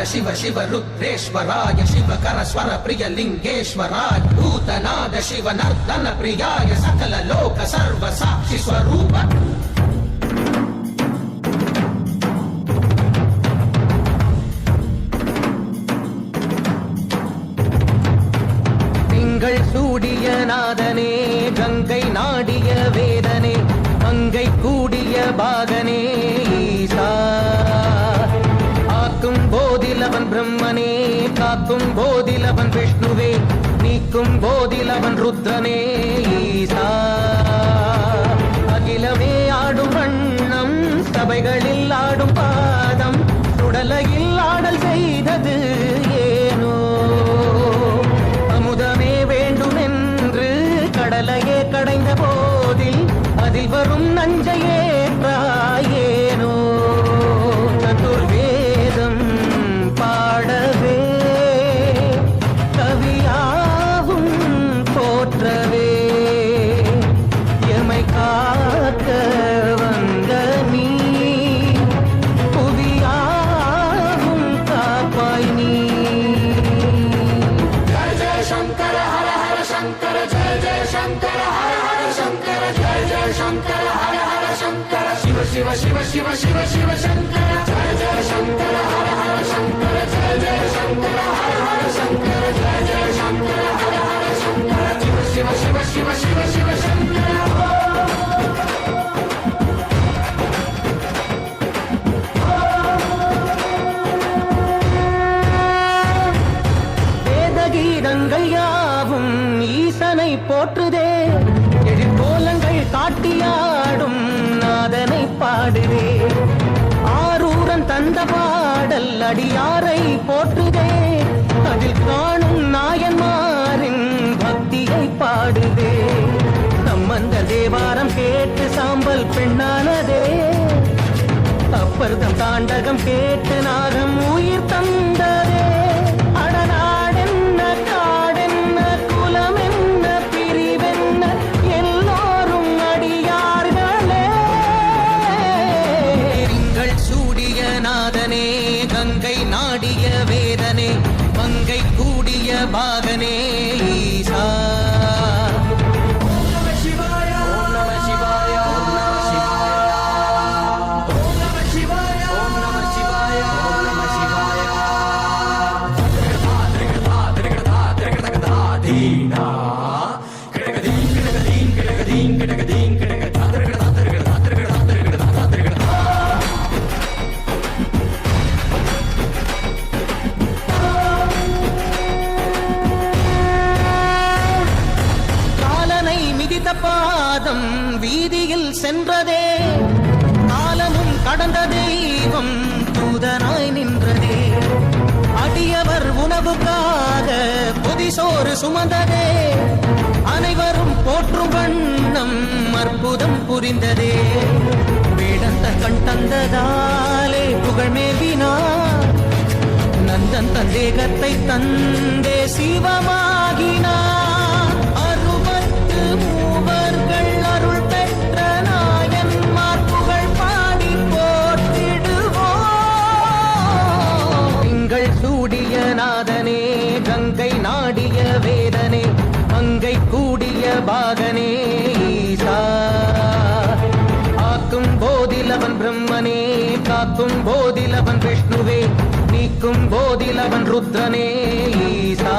शिव शिव रुद्रेश्वराय शिवकर स्वर प्रिय लिंगेश्वराय भूतनाद शिव नर्तन प्रियाय सकल लोक सर्व साक्षि स्वरूप திங்கள் சூடிய நாதனே கங்கை நாடிய வேதனே மங்கை கூடிய பாகனே ஈசா ஆக்கும் போதிலவன் பிரம்மனே காக்கும் போதிலவன் விஷ்ணுவே நீக்கும் போதிலவன் ருத்ரனே ஈசா அகிலமே ஆடும் வண்ணம் சபைகளில் ஆடும் பாதம் சுடலையில் ஆடல் செய்தது ஏனோ அமுதமே வேண்டும் என்று கடலையே கடைந்த போதில் அதில் வரும் நஞ்சையே ஏனோ சதுர்வேதம் பாடவே கவியாவும் போற்றவே எமை காக்க வந்த நீ புவியாவும் காப்பாய் நீ जय जय शंकर हर हर शंकर जय जय शंकर हर हर शंकर जय जय शंकर हर हर शंकर शिव शिव शिव शिव शिव शिव शंकर जय जय शंकर हर हर शंकर जय जय शंकर हर हर शंकर जय जय शंकर हर हर शंकर शिव शिव शिव शिव शिव शंकर வேதகீதங்கள் யாவும் ஈசனை போற்றுதே எழிற்கோலங்கள் காட்டியாடும் நாதனை பாடுதே ஆரூரன் தந்த பாடல் அடியாரை போற்றுதே அதில் காணும் நாயன்மாரின் பக்தியை பாடுதே சம்பந்த தேவாரம் கேட்டு சாம்பல் பெண்ணானதே அப்பர்தம் தாண்டகம் கேட்டு நாகம் உயிர் தந்ததே அடநாடென்ன காடென்ன குலமென்ன பிரிவென்ன எல்லோரும் அடியார்களே திங்கள் சூடிய நாதனே கங்கை நாடிய வேதனே மங்கை கூடிய பாகனே ஈசா காலனை மிதித்த பாதம் வீதியில் சென்றதே காலமும் கடந்த தெய்வம் தூதனாய் நின்றதே அடியவர் உணவுக்காக பொதிசோறு சுமந்ததே அனைவரும் போற்றும் வண்ணம் அற்புதம் புரிந்ததே வேடந்த கண் தந்ததாலே புகழ் மேவினார் நந்தன் தந்தேகத்தை தந்தே சிவமாகினார் அறுபத்து மூவர்கள் அருள் பெற்ற நாயன்மார் புகழ் பாடி போற்றிடுவோம் திங்கள் சூடிய நாதனே கங்கை நாடிய வேதனே மங்கை கூடிய பாகனே ஈசா ஆக்கும் போதிலவன் பிரம்மனே காக்கும் போதிலவன் விஷ்ணுவே நீக்கும் போதிலவன் ருத்ரனே ஈசா